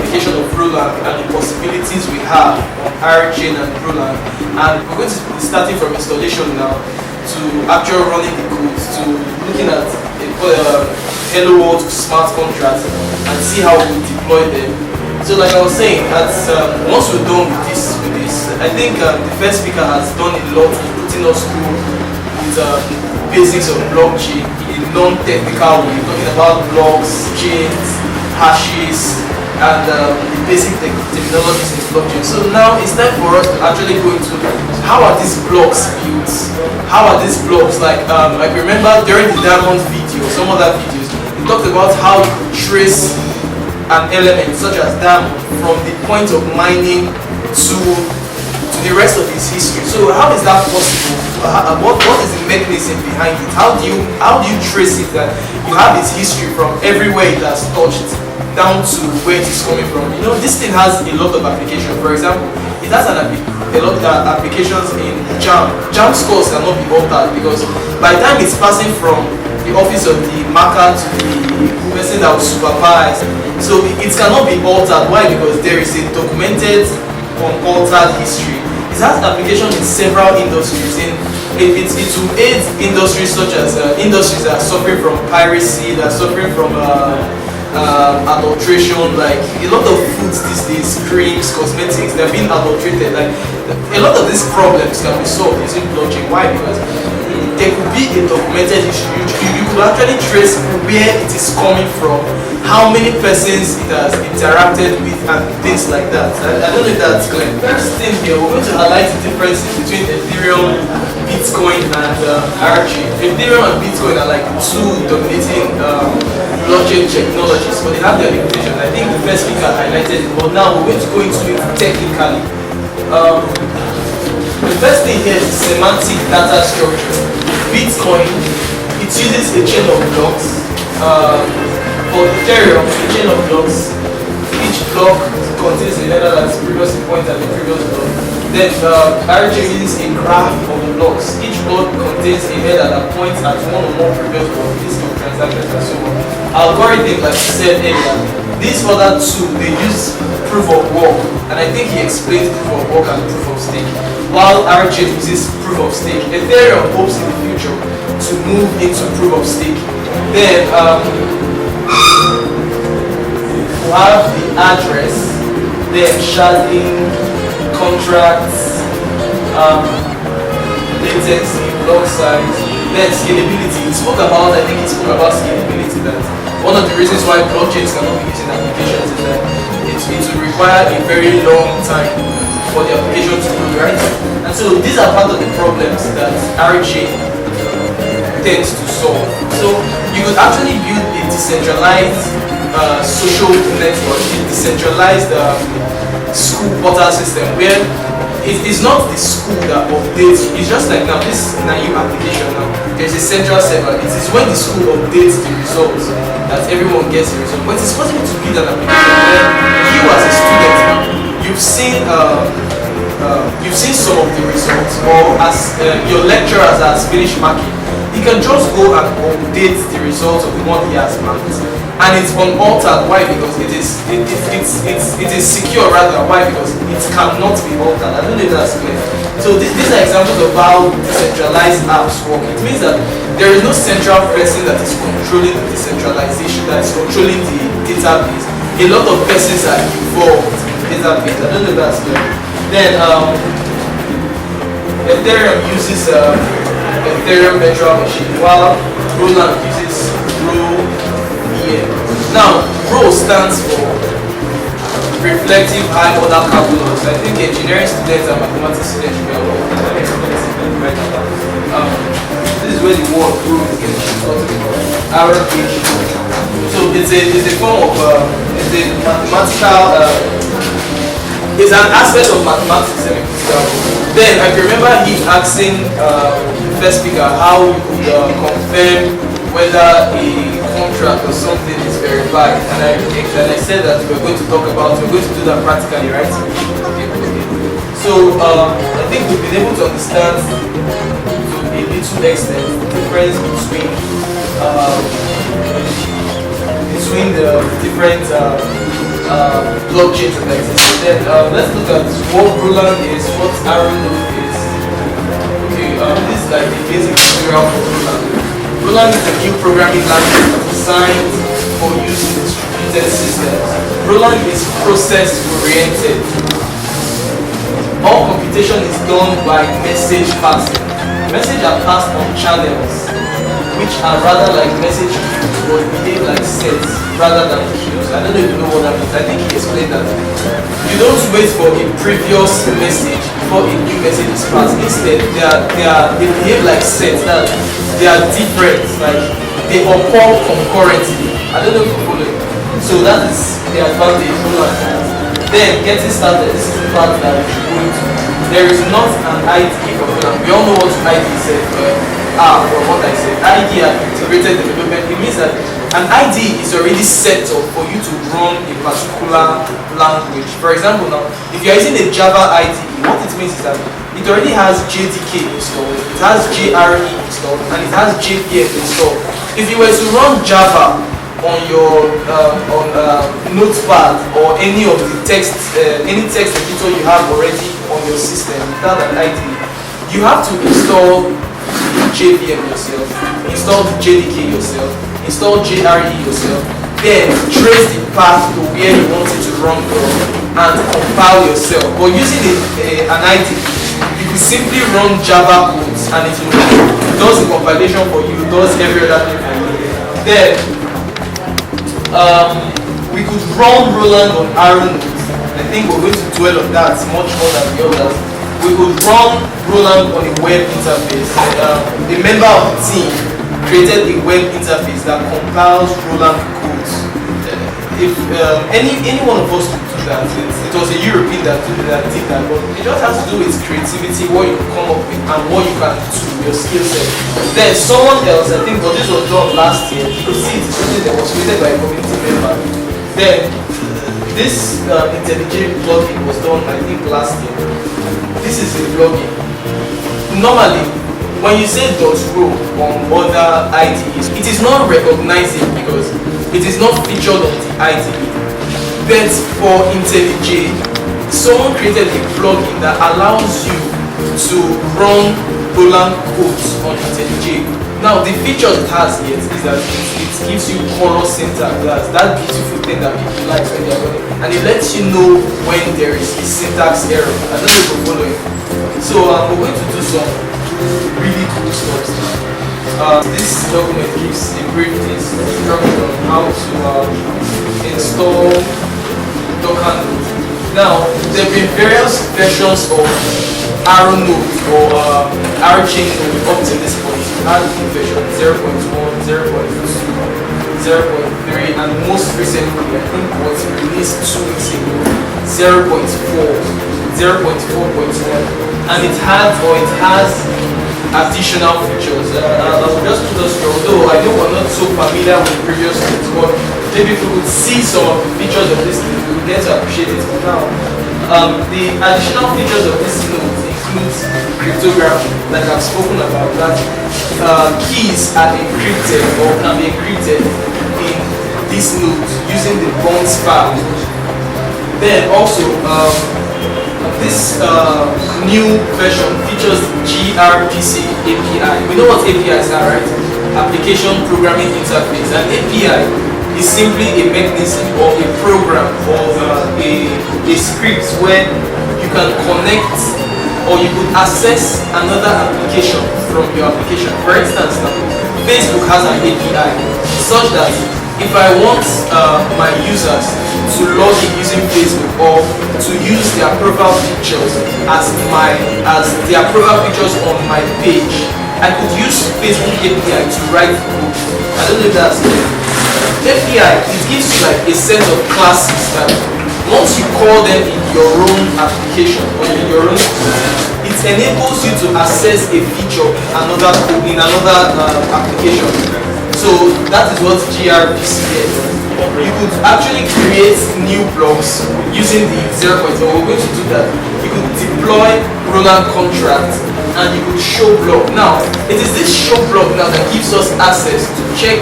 application of Rholang and the possibilities we have on RChain and Rholang. And we're going to be starting from installation now to actual running the codes to looking at hello world smart contracts and see how we deploy them. So like I was saying, once we're done with this, I think the first speaker has done a lot in putting us through with basics of blockchain in a non-technical way, talking about blocks, chains, hashes, and the basic technologies in blockchain. So now it's time for us to actually go into how are these blocks built? How are these blocks like remember during the diamond video, some other videos, we talked about how you could trace an element such as diamond from the point of mining to the rest of its history. So how is that possible? What is the mechanism behind it? How do you trace it that you have its history from everywhere it has touched down to where it is coming from? You know, this thing has a lot of applications. For example, it has a lot of applications in JAM. JAM scores cannot be altered because by the time it's passing from the office of the marker to the person that will supervise, so it cannot be altered. Why? Because there is a documented unaltered history. It has application in several industries. It will aid industries such as industries that are suffering from piracy, that are suffering from adulteration. Like a lot of foods these days, creams, cosmetics, they're being adulterated. Like a lot of these problems can be solved using blockchain. Why? Because there could be a documented issue. You could actually trace where it is coming from, how many persons it has interacted with, and things like that. I don't know if that's clear. First thing here, we're going to highlight the differences between Ethereum, Bitcoin, and RChain. Ethereum and Bitcoin are like two dominating blockchain technologies, but they have their limitations. I think the first speaker highlighted it, but now we're going to go into it technically. The first thing here is semantic data structure. Bitcoin, it uses a chain of blocks. For Ethereum, a chain of blocks. Each block contains a header that's previously pointed at the previous block. Then RChain uses a graph of the blocks. Each block contains a header that points at one or more previous blocks, list of transactions and so on. Algorithm, like I said earlier, these other two, they use proof of work, and I think he explained proof of work and proof of stake. While RChain uses proof of stake, Ethereum hopes in the future to move into proof of stake. Then we have the address, then sharding, contracts, latency, block size, then scalability. He spoke about scalability, that one of the reasons why blockchains cannot be using applications is that it will require a very long time for the application to grow, right? And so these are part of the problems that RChain tends to solve. So you could actually build a decentralized social network, a decentralized school portal system where it is not the school that updates. It's just like now this new application now. There's a central server. It is when the school updates the results that everyone gets the result. But it's possible to build an application where you as a student now, you've seen some of the results, or as your lecturer has finished marking. He can just go and update the results of the one he has marked, and it's unaltered. Why? Because it is secure rather. Why? Because it cannot be altered. I don't know if that's clear. So these are examples of how decentralized apps work. It means that there is no central person that is controlling the decentralization, that is controlling the database. A lot of persons are involved in the database. I don't know if that's clear. Then Ethereum uses Ethereum virtual machine, while Rholang uses Rho-EM. Now, Rho stands for reflective high order calculus. I think engineering students and mathematics students should be aware of that. This is where the word Rho is getting talking about. So it's a form of it's a mathematical it's an aspect of mathematics. Then I can remember him asking the first speaker how you could confirm whether a contract or something is verified, and I said that we're going to do that practically, right? Okay. So I think we've been able to understand to a little extent the difference between the different blockchains that exist. Then let's look at what Rholang is, what RNodes is. Okay, this is like the basic tutorial for Rholang. Rholang is a new programming language designed for use in distributed systems. Rholang is process-oriented. All computation is done by message passing. Messages are passed on channels, which are rather like message queues, but behave like sets rather than queues. I don't know if you know what that means. I think he explained that. You don't wait for a previous message before a new message is passed. Instead, they behave like sets. That they are different, like they occur concurrently. I don't know if you're following. So that is the advantage Rholang has. Then getting started, this is the part that we should go into. There is not an ID for Rholang. We all know what ID says, but from what I said, ID and integrated development, it means that an ID is already set up for you to run a particular language. For example, now, if you're using a Java IDE, what it means is that it already has JDK installed, it has JRE installed, and it has JPM installed. If you were to run Java on your notepad or any of the text editor you have already on your system without an ID, you have to install JVM yourself, install the JDK yourself, install JRE yourself, then trace the path to where you want it to run from and compile yourself. But using an ID, you can simply run Java codes and it does the compilation for you, does every other thing for you. Then we could run Rholang on RNodes. I think we're going to dwell on that much more than the others. We could run Rholang on a web interface. A member of the team created a web interface that compiles Rholang codes. If any one of us could do that, it was a European that did that, but it just has to do with creativity, what you can come up with, and what you can do, your skill set. Then someone else, I think, but this was done last year. You could see it's something that was created by a community member. Then this IntelliJ plugin was done, I think, last year. This is a plugin. Normally, when you say .ro on other IDEs, it is not recognizing because it is not featured on the IDE. But for IntelliJ, someone created a plugin that allows you to run Rholang codes on IntelliJ. Now, the feature it has yet is that it gives you color syntax. That's that beautiful thing that people like when they are running, and it lets you know when there is a syntax error. I don't know if you're following. So we're going to do some really cool stuff. This document gives a brief instruction on how to install Docker nodes. Now, there have been various versions of RNodes or RChain node up to this point. We had version 0.1, 0.2, 0.3, and most recently, I think was released 2 weeks ago, 0.4, 0.4.1, and it has additional features. I will just put us through, although I know we're not so familiar with previous nodes, but maybe if we could see some of the features of this node, we would get to appreciate it for now. The additional features of this node includes cryptography, like I've spoken about, that keys are encrypted or can be encrypted in this node using the bonds file. Then also, this new version features gRPC API. We know what APIs are, right? Application Programming Interface. An API is simply a mechanism or a program or a script where you can connect or you could access another application from your application. For instance, now, Facebook has an API such that if I want my users to log in using Facebook or to use their profile pictures as their profile pictures on my page, I could use Facebook API to write code. I don't know if that's clear. API, it gives you like a set of classes that once you call them in your own application or in your own code, it enables you to access a feature in another application. So that is what gRPC is. You could actually create new blocks using the 0.1. We're going to do that. You could deploy Rholang contract and you could show block. Now, it is this show block now that gives us access to check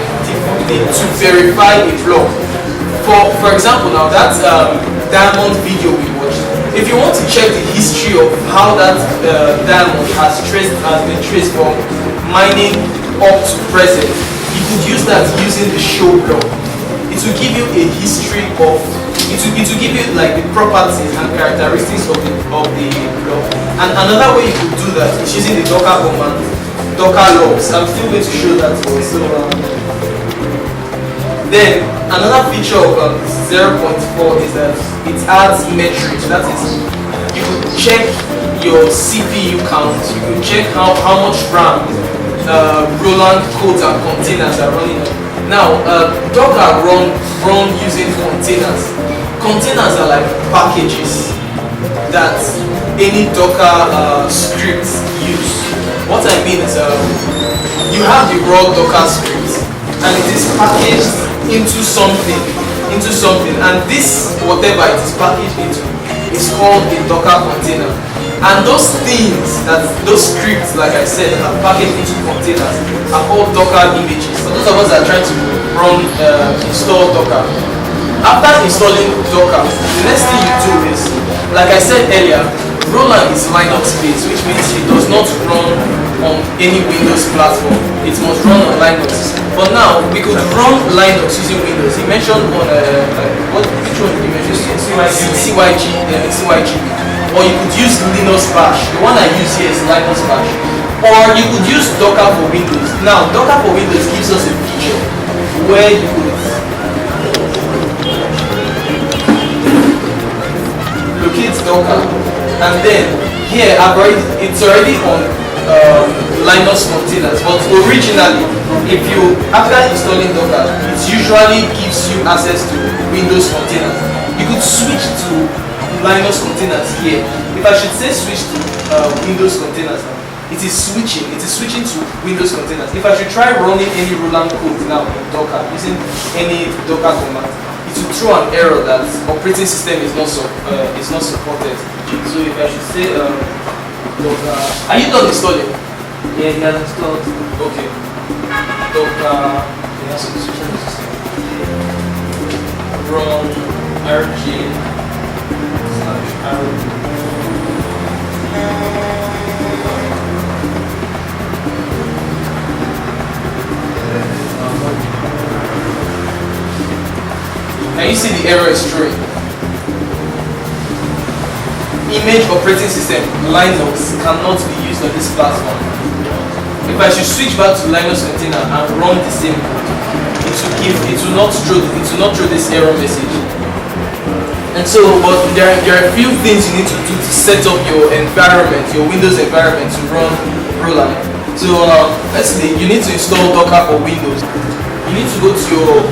to verify a block For example, now that diamond video we watched, if you want to check the history of how that diamond has been traced from mining up to present, you could use that using the show block. It will give you a history of, it will give you like the properties and characteristics of the block. And another way you could do that is using the docker command, docker logs. I'm still going to show that to you. So then another feature of 0.4 is that it adds metrics. That is, you could check your CPU count, you could check how much RAM Rholang codes and containers are running on. Now, Docker run using containers. Containers are like packages that any Docker script use. What I mean is, you have the raw Docker script, and it is packaged into something, and this whatever it is packaged into is called a Docker container. And those things, those scripts, like I said, are packaged into containers, are called Docker images. So those of us that are trying to run, install Docker. After installing Docker, the next thing you do is, like I said earlier, Rholang is Linux based, which means it does not run on any Windows platform. It must run on Linux. But now we could run Linux using Windows. He mentioned on which one did he mention? CYG. Or you could use Linux Bash. The one I use here is Linux Bash. Or you could use Docker for Windows. Now, Docker for Windows gives us a feature where you could locate Docker, and then here it's already on Linux containers. But originally, after installing Docker, it usually gives you access to Windows containers. You could switch to Linux containers here. If I should say switch to Windows containers now, it is switching to Windows containers. If I should try running any Rholang code now in Docker using any Docker command, it will throw an error that operating system is not supported. So if I should say Docker, are you done installing? Yeah, he has installed. Okay. Docker, it has to be switching the system. Run RChain /R. Now you see the error is throwing. Image operating system Linux cannot be used on this platform. If I should switch back to Linux container and run the same code, it will not throw this error message. And so, but there are a few things you need to do to set up your environment, your Windows environment to run Rholang. So, firstly, you need to install Docker for Windows. You need to go to your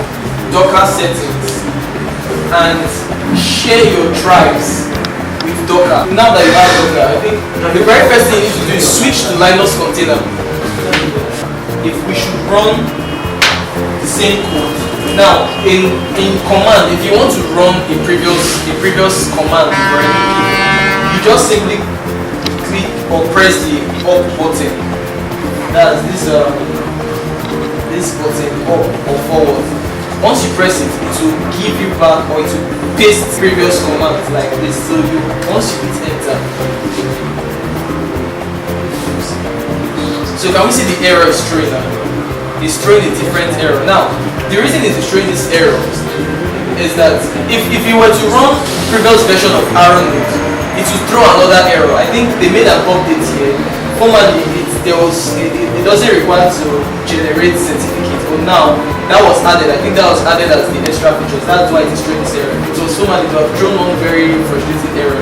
Docker settings and share your drives with Docker. Now that you have Docker, I think the very first thing you need to do is switch to Linux container. If we should run the same code. Now, in command, if you want to run a previous command, you just simply click or press the up button. That's this button, up or forward. Once you press it, it will give you back, or it will paste previous commands like this. So once you hit enter, so can we see the error is throwing now? It's throwing a different error. Now, the reason it is throwing this error is that if you were to run previous version of RNodes, it will throw another error. I think they made an update here. Formerly, it doesn't require to generate certificates, but now that was added. I think that was added as the extra features. That's why it is throwing this error. It was formerly to have thrown one very frustrating error.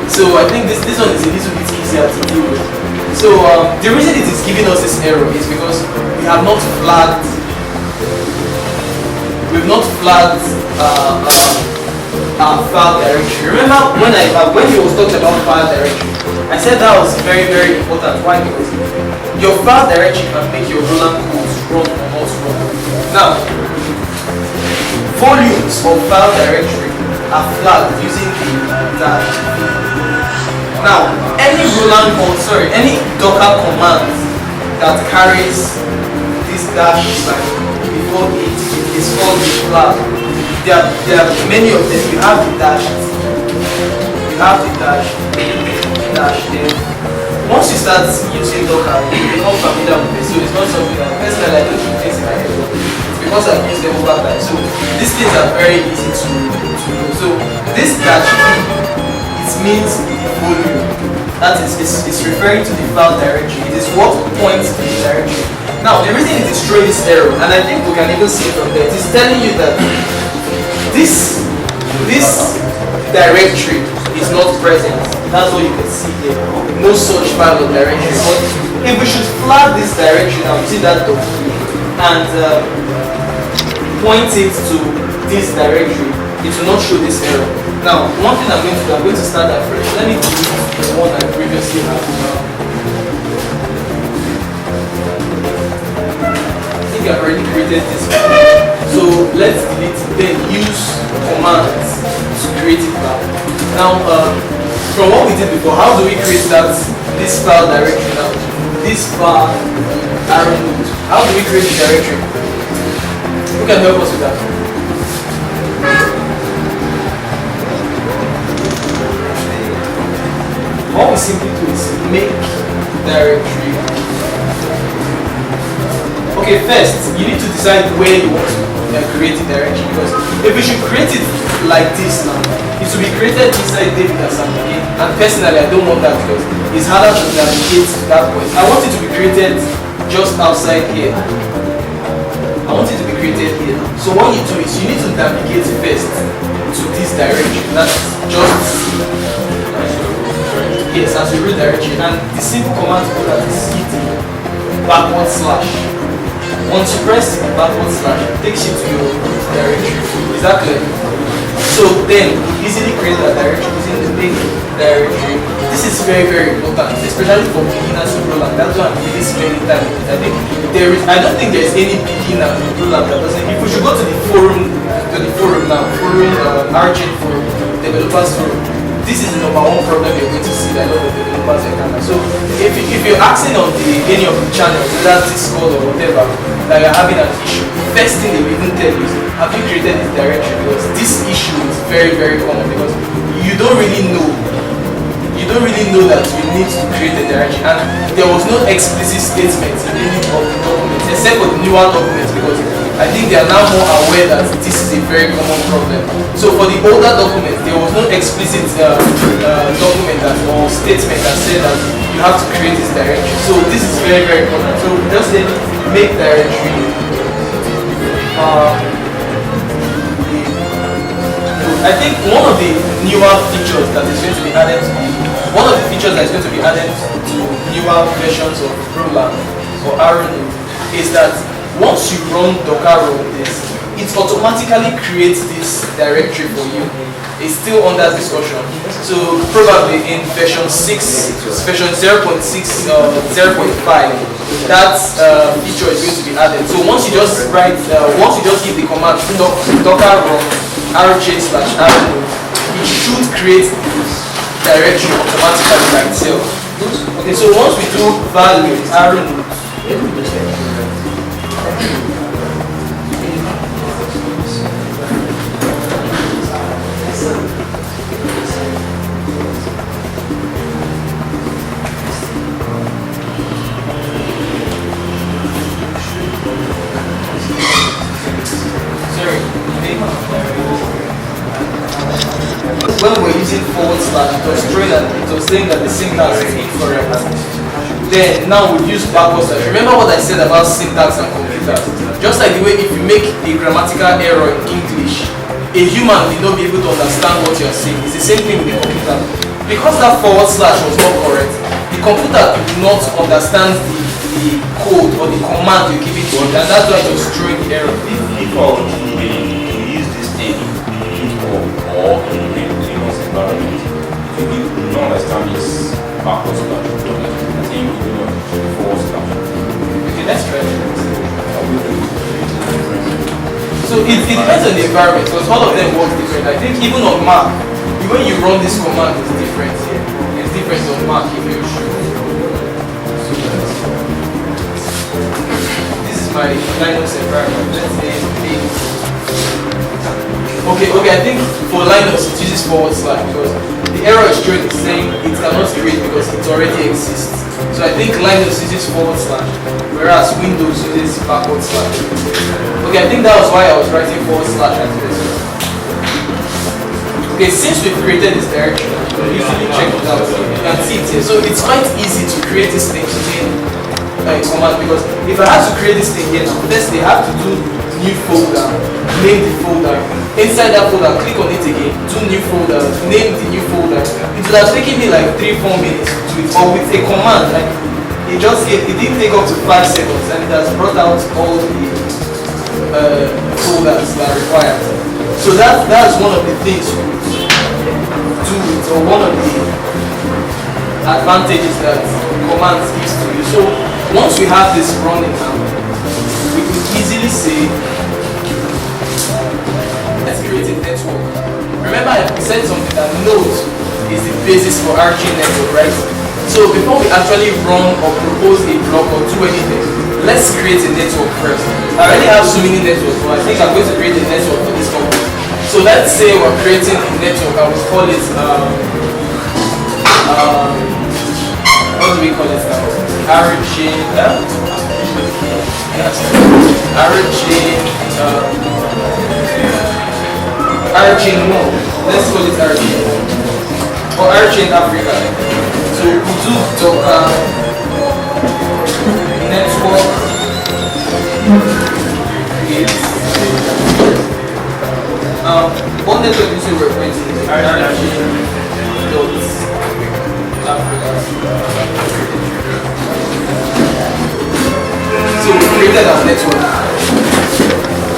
So I think this one is a little bit easier to deal with. So the reason it is giving us this error is because we have not flagged. We've not flagged our file directory. Remember when he was talking about file directory, I said that was very, very important. Why? Because your file directory can make your Rholang codes run or not run. Now, volumes of file directory are flagged using the dash. Now, any any Docker command that carries this dash sign before it is called a flag. there are many of them. You have the dash, dash there. Once you start using Docker, you become familiar with it. So it's not something that personally I don't do things in my head. It's because I've used them over time. So these things are very easy to do. So this dash it means volume. That is it's referring to the file directory. It is what points to the directory. Now the reason it is throwing this error, and I think we can even see it from there, it is telling you that this directory is not present. That's what you can see here. No such file or directory. But if we should flag this directory now, you see that W, and point it to this directory, it will not show this error. Now, one thing I'm going to start afresh. Let me delete the one I previously had. I think I've already created this one. So let's delete it, then use commands to create it back. Now, from what we did before, how do we create this file directory now? This file RNodes. How do we create the directory? Who can help us with that? What we simply do is make directory. Okay, first you need to decide where you want to create the directory, because if we should create it like this now, it will be created inside David again. And personally, I don't want that because it's harder to navigate to that point. I want it to be created just outside here. I want it to be created here. So what you do is you need to navigate first to this directory. That's just yes, as a root directory. And the simple command to do that is cd /. Once you press /, it takes you to your root directory. Is that clear? So then easily create that directory using the big directory. This is very, very important, especially for beginners in Rholang. That's why I'm really spending time with it. I don't think there's any beginner in Rholang that doesn't. If we should go to the forum now, RChain forum, developers forum. This is the number one problem you're going to see that a lot of developers encounter. So if you're asking on any of the channels, whether Discord or whatever, that you're having an issue, first thing they will even tell you is, have you created this directory? Because this issue is very, very common, because you don't really know that you need to create a directory, and there was no explicit statement in any of the documents, except for the newer documents, because I think they are now more aware that this is a very common problem. So for the older documents, there was no explicit document or statement that said that you have to create this directory. So this is very, very important. So just say make directory. I think one of the newer features that is going to be added to newer versions of Rholang or RNodes is that once you run Docker run this, it automatically creates this directory for you. It's still under discussion. So probably in version 0.6, 0.5, that feature is going to be added. So once you just give the command Docker run RChain /RNodes, it should create directory automatically by itself. Okay, so once we do value RNodes, when we're using /, it was saying that the syntax is incorrect. Then now we use backward slash. Remember what I said about syntax and computers? Just like the way if you make a grammatical error in English, a human will not be able to understand what you're saying. It's the same thing with the computer. Because that / was not correct, the computer could not understand the code or the command you give it to it, and that's why it was throwing the error. If I were to use this thing or in Linux environment, if you do not understand this backward slash, I think you do not forward slash. Okay, let's try it. So it depends on the environment, because all of them work different. I think even on Mac, when you run this command, it's different here. It's different on Mac if you should. This is my Linux environment. Let's say Okay, I think for Linux it uses forward slash because the error is showing the same, it cannot create because it already exists. So I think Linux uses forward slash, whereas Windows uses backward slash. Okay, I think that was why I was writing forward slash at this. Okay, since we've created this direction, you can easily check it out. You can see it here. So it's quite easy to create this thing using command because if I have to create this thing here now, first they have to do new folder, name the folder. Inside that folder, click on it again, do new folder, name the new folder. It would have taken me like 3-4 minutes to do it, or with a command, like it didn't take up to 5 seconds and it has brought out all the folders that are required. So that's one of the things you would do it, or one of the advantages that commands gives to you. So once we have this running now, we could easily say, let's create a network. Remember I said something that Nodes is the basis for RChain network, right? So before we actually run or propose a block or do anything, let's create a network first. I already have so many networks, but I think I'm going to create a network for this company. So let's say we're creating a network, I will call it, what do we call it now? RChain, RChain 1. Let's call it RChain 1. Or RChain Africa. So we do Docker network what network you say we're creating is RChain So we created our network.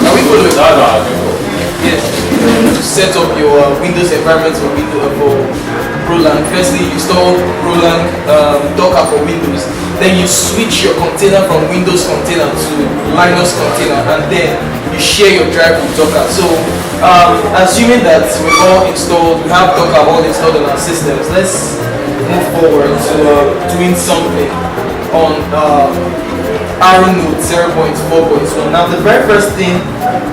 Are we following? Yes. To set up your Windows environment for Rholang. Firstly, you install Rholang Docker for Windows. Then you switch your container from Windows container to Linux container, and then you share your drive with Docker. So, assuming that we have Docker all installed on our systems, let's move forward to doing something on RNodes 0.4.1. Now, the very first thing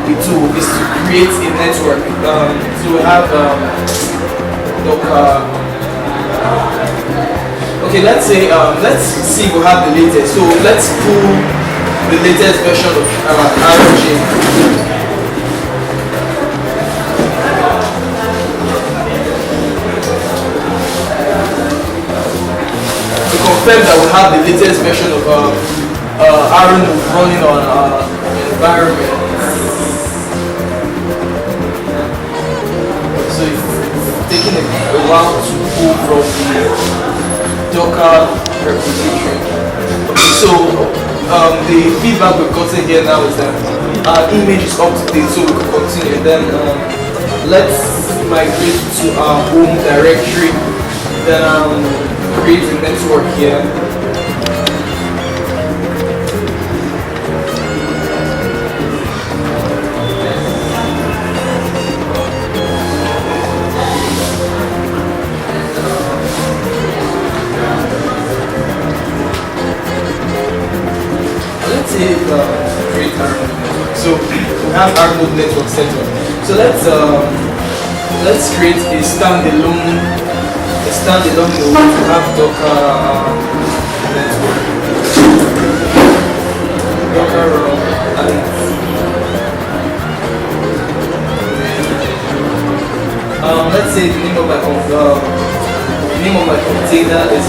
we do is to create a network. So we have Docker. Okay, let's see if we have the latest. So let's pull the latest version of RChain. To confirm that we have the latest version of RNodes running on our environment. So it's taking a while to pull from the Docker repository. Okay, so the feedback we've gotten here now is that our image is up to date, so we can continue. Then let's migrate to our home directory. Then create a network here. Create our network. So we have our node network set up. So let's create a standalone node to have Docker network. Docker run and let's say the name of my container is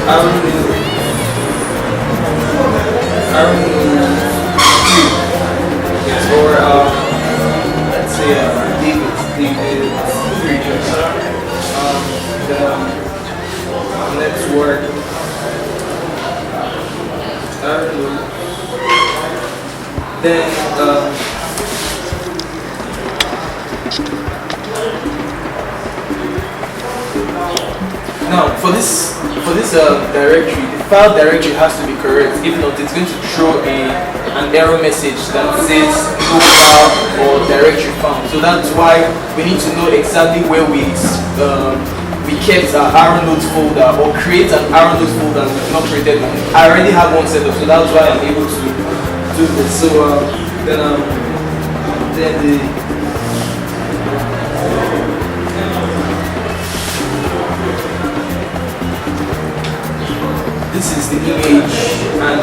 RNodes 3, or let's say David 3 the network RNodes. Then now for this directory, the file directory has to be correct. If not, it's going to throw an error message that says no file or directory found. So that's why we need to know exactly where we kept our RNodes folder, or create an RNodes folder that we've not created one. I already have one set up, so that's why I'm able to do this. So then then the this is the image, and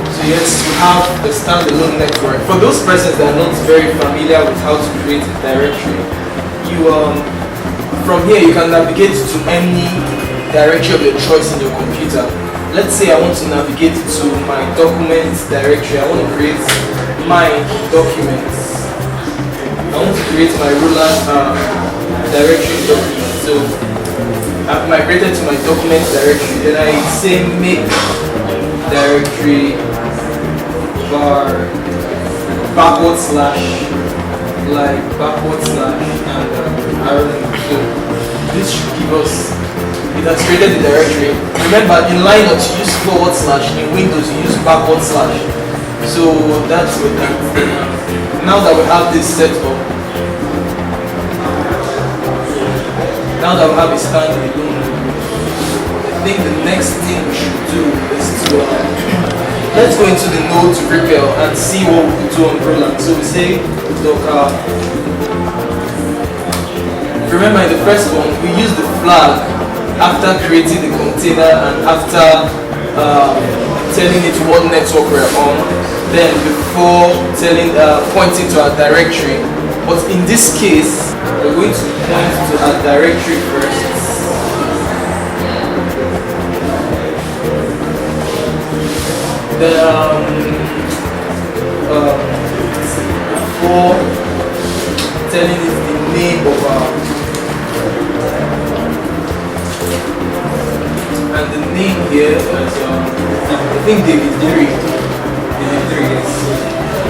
so yes, you have the standalone network. For those persons that are not very familiar with how to create a directory, you from here you can navigate to any directory of your choice in your computer. Let's say I want to navigate to my documents directory. I want to create my documents. I want to create my Rholang directory document. So I've migrated to my documents directory. Then I say make directory var backward slash like backward slash and RNodes. So this should give us, it has created the directory. Remember, in Linux you use forward slash, in Windows you use backward slash. So that's what that. Now that we have this set up, now that we have a standalone, I think the next thing we should do is to let's go into the nodes repair and see what we could do on Rholang. So we say docker. Remember, in the first one we use the flag after creating the container and after telling it what network we're on, then before telling pointing to our directory. But in this case, we're going to point to our directory first. Then before telling it the name of our, and the name here is I think David 3. David 3, yes.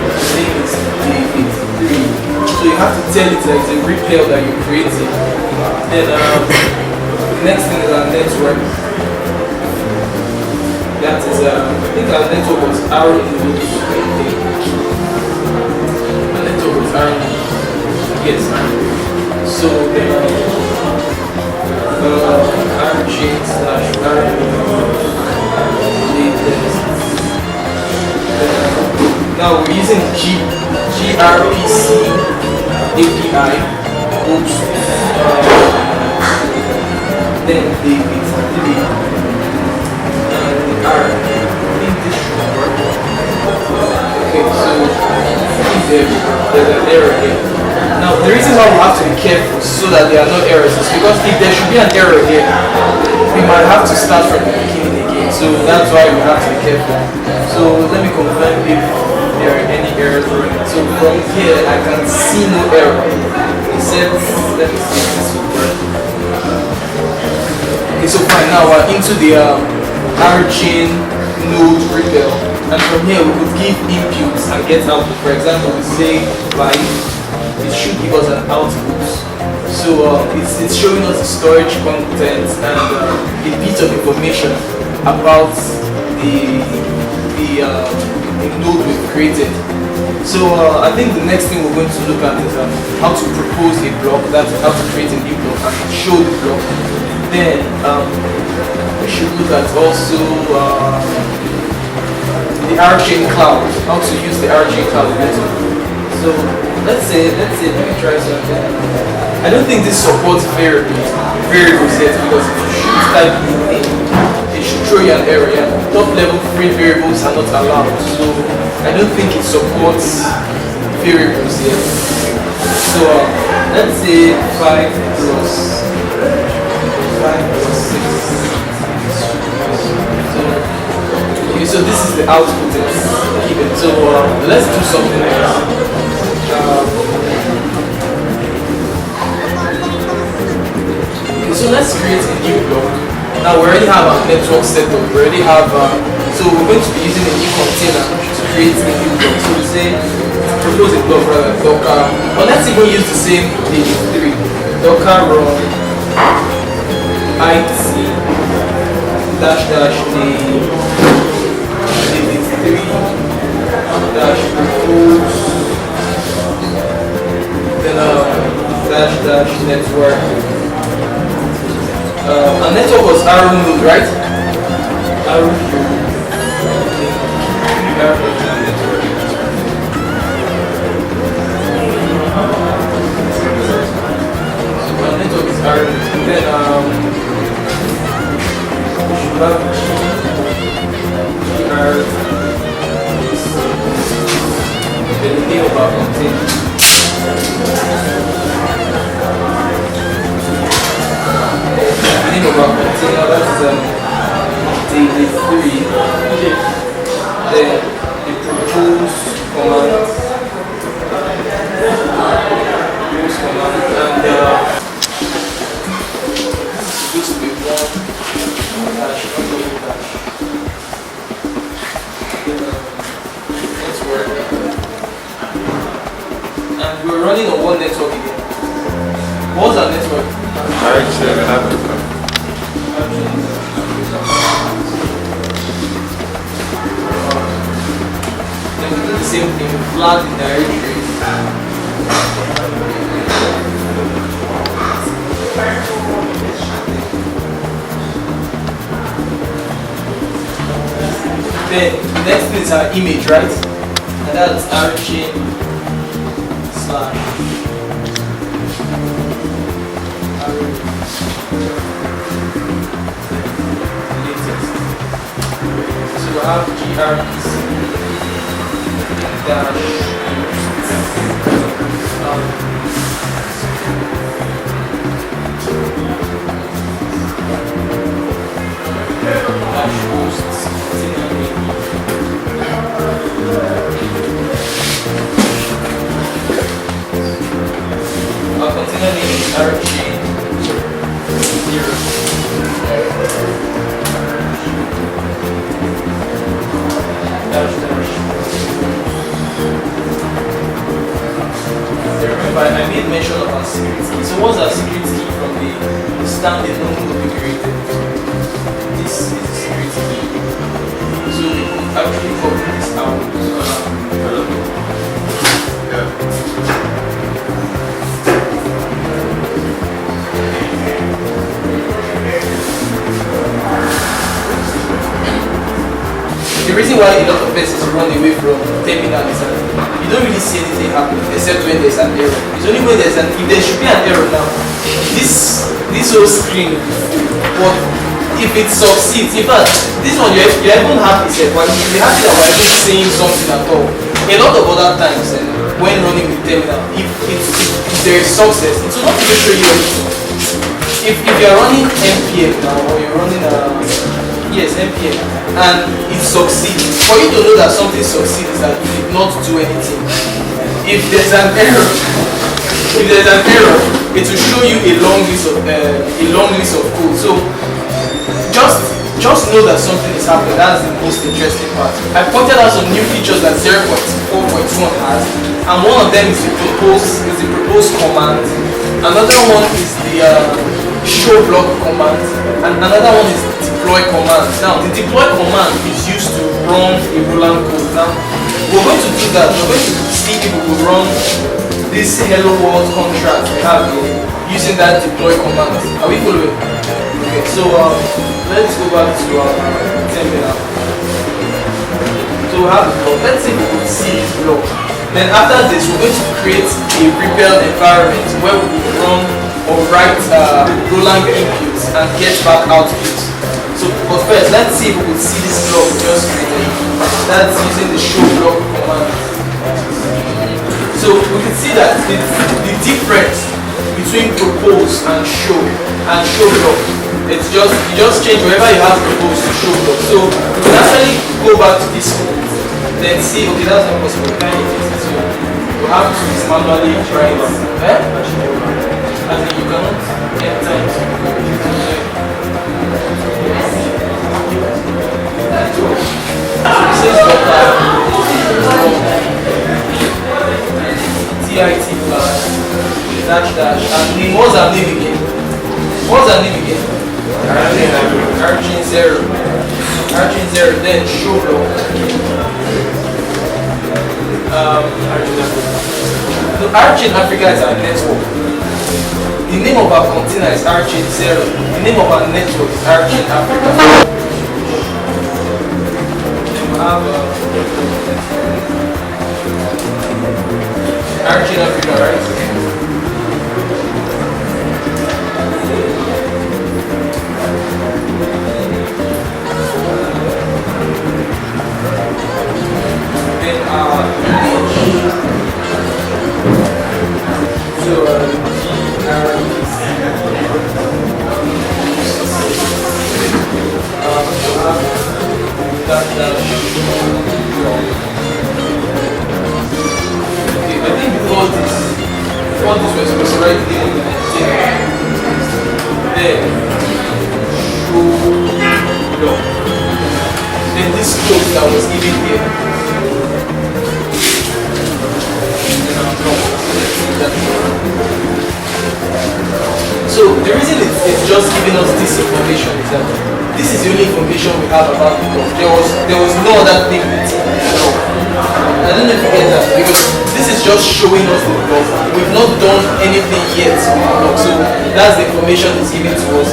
The name is David 3. So you have to tell it that it's a repair that you're creating. Then the next thing is our network. That is I think our network was RNodes. Our network was RNodes. Yes. So then RChain slash RNodes latest. Now we're using gRPC API host. Then David 3 and R. I think this should work. Okay, so I think there's an error here. Now the reason why we have to be careful so that there are no errors is because if there should be an error here, we might have to start from the beginning again. So that's why we have to be careful. So let me confirm if there are any errors running. So from here I can see no error. Except, let me see if this will work. Okay, so fine, now we're into the RChain node repair. And from here we could give inputs and get output. For example, we say byte. It should give us an output. So it's showing us the storage content and a bit of information about the node we've created. So I think the next thing we're going to look at is how to propose a block, that's how to create a new block and show the block. Then we should look at also the RChain cloud, how to use the RChain cloud method. So let's say, let me try something. I don't think this supports variables yet, because if you should type in, it should throw you an error. Yeah? Top level free variables are not allowed. So I don't think it supports variables yet. So let's say 5 plus 6. So this is the output it's given. So let's do something else. So let's create a new block. Now we already have our network set up. We already have, so we're going to be using a new container to create a new block. So we say, propose a block rather, docker, or let's even use the same David 3. Docker run it dash David 3 dash propose, then dash network. Our network was RNodes, right? RNodes. have GR, then the name of our container. The name of our container, that is daily 3. Then the propose command, and this will be 1 dash network. And we're running on one network again. What's our network? RChain Africa. Then we do the same thing, flag the directory. Then the next thing is our image, right? And that's RChain slash latest. So we have grec dash hosts. Our container name is RChain 0. Dash dash. Remember, I made mention of our secret key. So what's our secret key from the standard node we created? This is the secret key. So we could actually copy this out. The reason why a lot of persons run away from terminal is that you don't really see anything happen except when there's an error. It's only when if there should be an error now, this whole screen, but if it succeeds, in fact, this one you're even happy, but you'll be happy that we're even seeing something at all. A lot of other times when running the terminal, if there is success, it will not even show you anything. If you're running npm now, or you're running npm, and it succeeds, for you to know that something succeeds is that you did not do anything. If there's an error, it will show you a long list of code. So just know that something is happening. That's the most interesting part. I pointed out some new features that 0.4.1 has, and one of them is the propose command. Another one is the show block command, and another one is the deploy command. Now, the deploy command is used to run a Rholang code. Now, we're going to do that. We're going to see if we will run this hello world contract we have here using that deploy command. Are we following? Okay, so let's go back to our terminal. So we have the block. Let's see if we can see this block. Then after this, we're going to create a prepared environment where we will run or write Rholang inputs and get back outputs. So, but first, let's see if we could see this block just created. That's using the show block command. So we can see that the difference between propose and show block. It's just you just change wherever you have propose to show block. So we can actually go back to this one, then see, okay, that's not possible. We can't use it. So we have to manually try it. I think you cannot get time to TIT flag dash dash and name. What's our name again? RChain 0. RChain 0, then show block. The RChain Africa is our network. The name of our container is RChain 0. The name of our network is RChain Africa. Then we have RChain Africa, right? here, show block. Then this code that was given here. So the reason it's just giving us this information is that this is the only information we have about the block. There was no other thing with it. I don't know if you get that, because this is just showing us the block. We've not done anything yet on the block, so that's the information it's giving to us.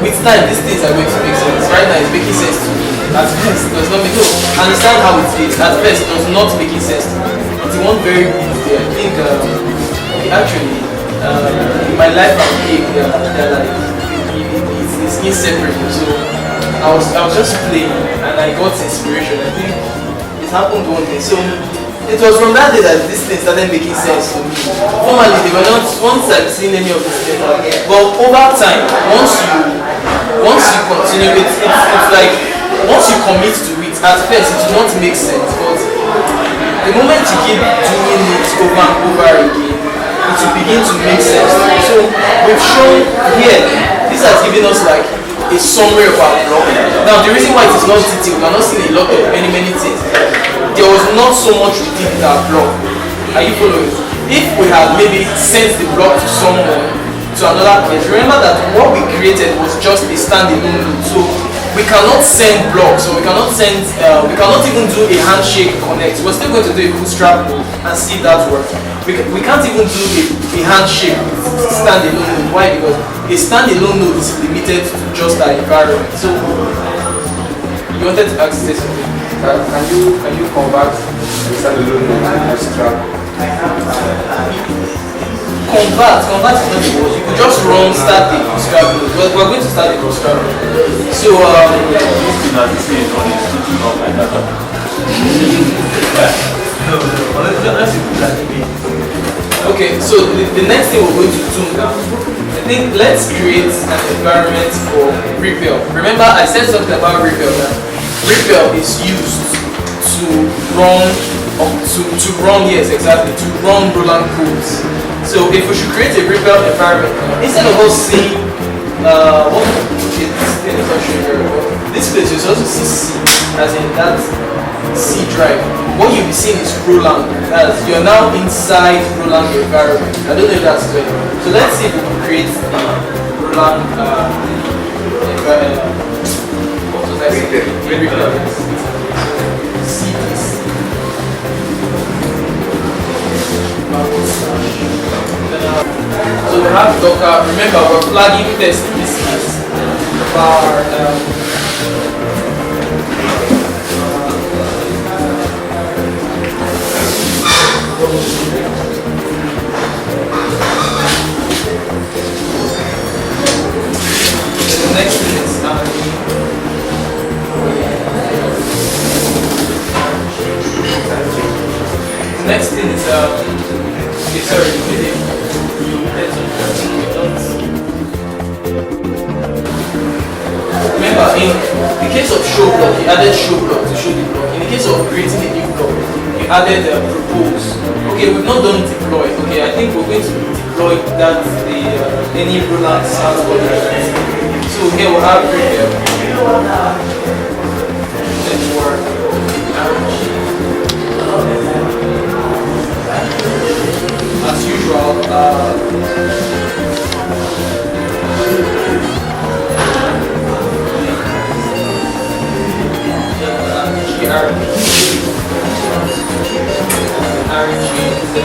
With time, these things are going to make sense. Right now, it's making sense to me. At first, it does not make sense. Understand how it is. At first, it does not make sense to me. It's one very big thing. I think, actually, in my life and game, they're like, it's inseparable. So I was just playing and I got inspiration. I think it happened one day. So it was from that day that this thing started making sense to me. Formerly, they were not, once I've seen any of this thing, but over time, once you continue it, it's like, once you commit to it, at first it will not make sense, but the moment you keep doing it over and over again, it will begin to make sense. So we've shown here, this has given us like a summary of our block. Now the reason why it is not detailed, we are not seeing a lot of many things. There was not so much we did in our block. Are you following? If we had maybe sent the block to someone, to another place, remember that what we created was just a standalone node. So we cannot send blocks, or we cannot even do a handshake connect. We're still going to do a bootstrap node and see if that works. We can't even do a handshake with standalone node. Why? Because a standalone node is limited to just our environment. So you wanted to ask this something. Can you convert the standalone node to bootstrap? Convert is not the word. You could just start the bootstrap node. We're going to start the bootstrap node. So okay, so the next thing we're going to do now, I think let's create an environment for Repel. Remember I said something about Repel now. Repel is used to run yes, exactly, to run Rholang codes. So if we should create a Repel environment, instead of us seeing this place, you also see C, as in that C drive. What you'll be seeing is Rholang, as you're now inside Rholang environment. I don't know if that's good. So let's see if we can create the Rholang environment. What was I saying? C please. So we have Docker. Remember, we're flagging test in this case. Bar. The next thing is remember, in the case of show block, you added show block to show the block. In the case of creating a new block, you added propose. Okay, we've not done deploy. Okay, I think we're going to deploy that any Rholang sounds for that. So here we'll have as usual, RChain 0.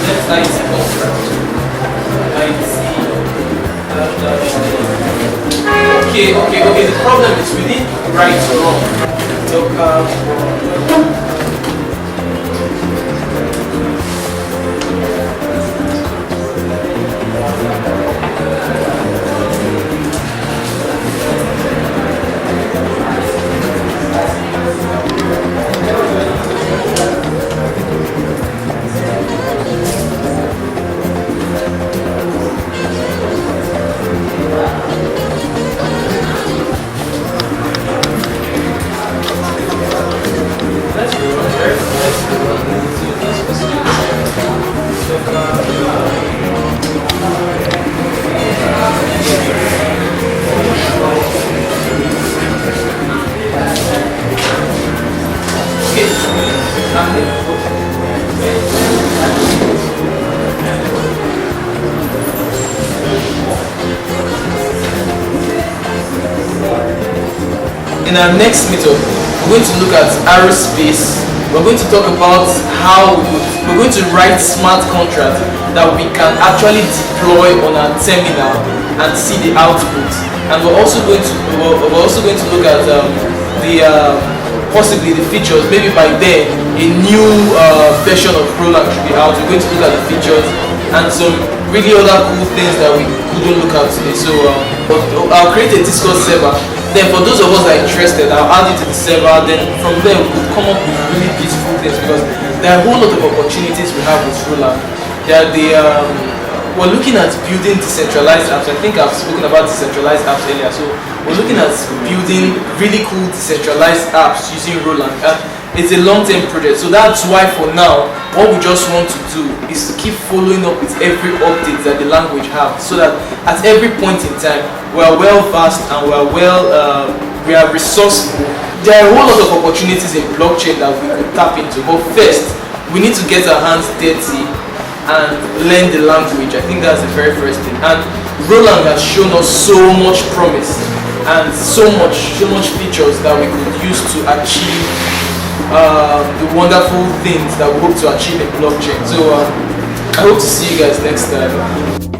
Let's IT contract. Okay. The problem is we need right or wrong. In our next meetup, we're going to look at aerospace. We're going to talk about how we're going to write smart contracts that we can actually deploy on our terminal and see the output. And we're also going to look at possibly the features. Maybe by then a new version of Rholang should be out. We're going to look at the features and some really other cool things that we couldn't look at today. So I'll create a Discord server. Then for those of us that are interested, I'll add it to the server. Then from there we could come up with really beautiful things, because there are a whole lot of opportunities we have with Rholang. We're looking at building decentralized apps. I think I've spoken about decentralized apps earlier. So we're looking at building really cool decentralized apps using Rholang. It's a long-term project, so that's why for now what we just want to do is to keep following up with every update that the language has, so that at every point in time we are well versed and we are resourceful. There are a whole lot of opportunities in blockchain that we could tap into, but first we need to get our hands dirty and learn the language. I think that's the very first thing. And Rholang has shown us so much promise and so much features that we could use to achieve the wonderful things that we hope to achieve in blockchain. So I hope to see you guys next time.